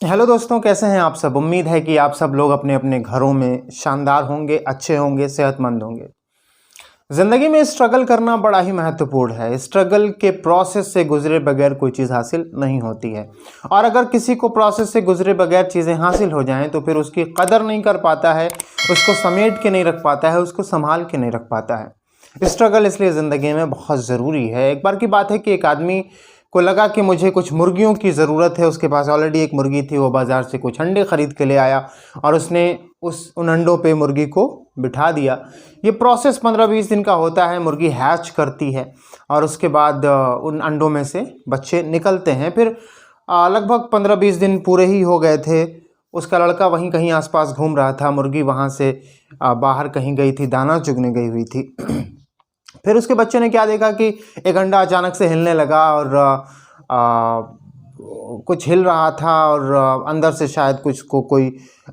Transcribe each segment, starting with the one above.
Hello दोस्तों, कैसे हैं आप सब। उम्मीद है कि आप सब लोग अपने अपने घरों में शानदार होंगे, अच्छे होंगे, सेहतमंद होंगे। ज़िंदगी में स्ट्रगल करना बड़ा ही महत्वपूर्ण है। स्ट्रगल के प्रोसेस से गुजरे बगैर कोई चीज़ हासिल नहीं होती है, और अगर किसी को प्रोसेस से गुजरे बगैर चीज़ें हासिल हो जाएं तो फिर उसकी कदर नहीं कर पाता है, उसको समेट के नहीं रख पाता है, उसको संभाल के नहीं रख पाता है। स्ट्रगल इसलिए ज़िंदगी में बहुत ज़रूरी है। एक बार की बात है कि एक आदमी को लगा कि मुझे कुछ मुर्गियों की ज़रूरत है। उसके पास ऑलरेडी एक मुर्गी थी। वो बाज़ार से कुछ अंडे ख़रीद के ले आया और उसने उन अंडों पे मुर्गी को बिठा दिया। ये प्रोसेस 15-20 दिन का होता है। मुर्गी हैच करती है और उसके बाद उन अंडों में से बच्चे निकलते हैं। फिर लगभग 15-20 दिन पूरे ही हो गए थे। उसका लड़का वहीं कहीं आसपास घूम रहा था। मुर्गी वहाँ से बाहर कहीं गई थी, दाना चुगने गई हुई थी। फिर उसके बच्चे ने क्या देखा कि एक अंडा अचानक से हिलने लगा और कुछ हिल रहा था और अंदर से शायद कुछ को कोई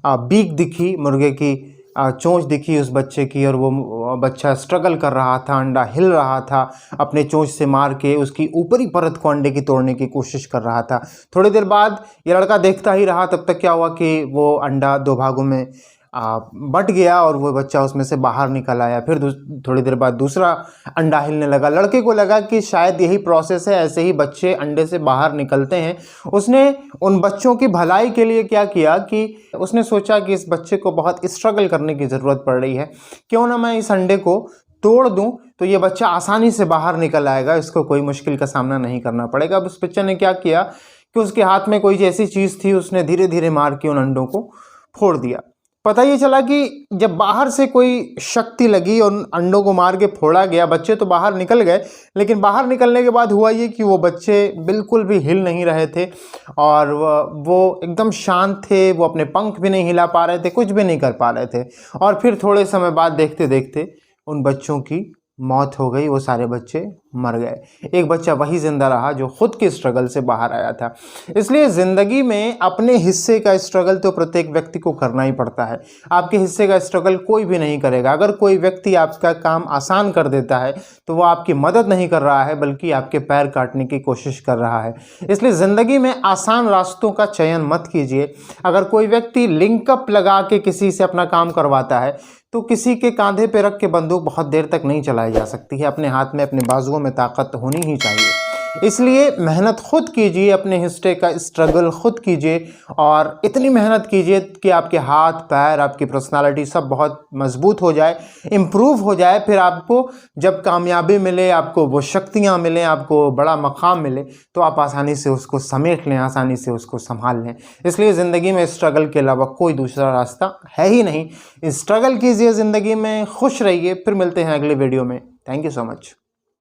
बीक दिखी, मुर्गे की चोंच दिखी उस बच्चे की, और वो बच्चा स्ट्रगल कर रहा था, अंडा हिल रहा था, अपने चोंच से मार के उसकी ऊपरी परत को अंडे की तोड़ने की कोशिश कर रहा था। थोड़ी देर बाद ये लड़का देखता ही रहा। तब तक क्या हुआ कि वो अंडा दो भागों में बट गया और वो बच्चा उसमें से बाहर निकल आया। फिर थोड़ी देर बाद दूसरा अंडा हिलने लगा। लड़के को लगा कि शायद यही प्रोसेस है, ऐसे ही बच्चे अंडे से बाहर निकलते हैं। उसने उन बच्चों की भलाई के लिए क्या किया कि उसने सोचा कि इस बच्चे को बहुत स्ट्रगल करने की ज़रूरत पड़ रही है, क्यों ना मैं इस अंडे को तोड़ दूं तो ये बच्चा आसानी से बाहर निकल आएगा, इसको कोई मुश्किल का सामना नहीं करना पड़ेगा। अब उस बच्चे ने क्या किया कि उसके हाथ में कोई ऐसी चीज़ थी, उसने धीरे धीरे मार के उन अंडों को फोड़ दिया। पता ये चला कि जब बाहर से कोई शक्ति लगी और अंडों को मार के फोड़ा गया, बच्चे तो बाहर निकल गए, लेकिन बाहर निकलने के बाद हुआ ये कि वो बच्चे बिल्कुल भी हिल नहीं रहे थे और वो एकदम शांत थे। वो अपने पंख भी नहीं हिला पा रहे थे, कुछ भी नहीं कर पा रहे थे। और फिर थोड़े समय बाद देखते देखते उन बच्चों की मौत हो गई। वो सारे बच्चे मर गए। एक बच्चा वही जिंदा रहा जो खुद के स्ट्रगल से बाहर आया था। इसलिए ज़िंदगी में अपने हिस्से का स्ट्रगल तो प्रत्येक व्यक्ति को करना ही पड़ता है। आपके हिस्से का स्ट्रगल कोई भी नहीं करेगा। अगर कोई व्यक्ति आपका काम आसान कर देता है तो वो आपकी मदद नहीं कर रहा है, बल्कि आपके पैर काटने की कोशिश कर रहा है। इसलिए ज़िंदगी में आसान रास्तों का चयन मत कीजिए। अगर कोई व्यक्ति लिंकअप लगा के किसी से अपना काम करवाता है तो किसी के कांधे पे रख के बंदूक बहुत देर तक नहीं चलाई जा सकती है। अपने हाथ में, अपने बाजुओं में ताकत होनी ही चाहिए। इसलिए मेहनत खुद कीजिए, अपने हिस्से का स्ट्रगल खुद कीजिए और इतनी मेहनत कीजिए कि आपके हाथ पैर, आपकी पर्सनालिटी सब बहुत मजबूत हो जाए, इम्प्रूव हो जाए। फिर आपको जब कामयाबी मिले, आपको वो शक्तियाँ मिलें, आपको बड़ा मकाम मिले, तो आप आसानी से उसको समेट लें, आसानी से उसको संभाल लें। इसलिए ज़िंदगी में स्ट्रगल के अलावा कोई दूसरा रास्ता है ही नहीं। स्ट्रगल कीजिए ज़िंदगी में, खुश रहिए। फिर मिलते हैं अगले वीडियो में। Thank you so much.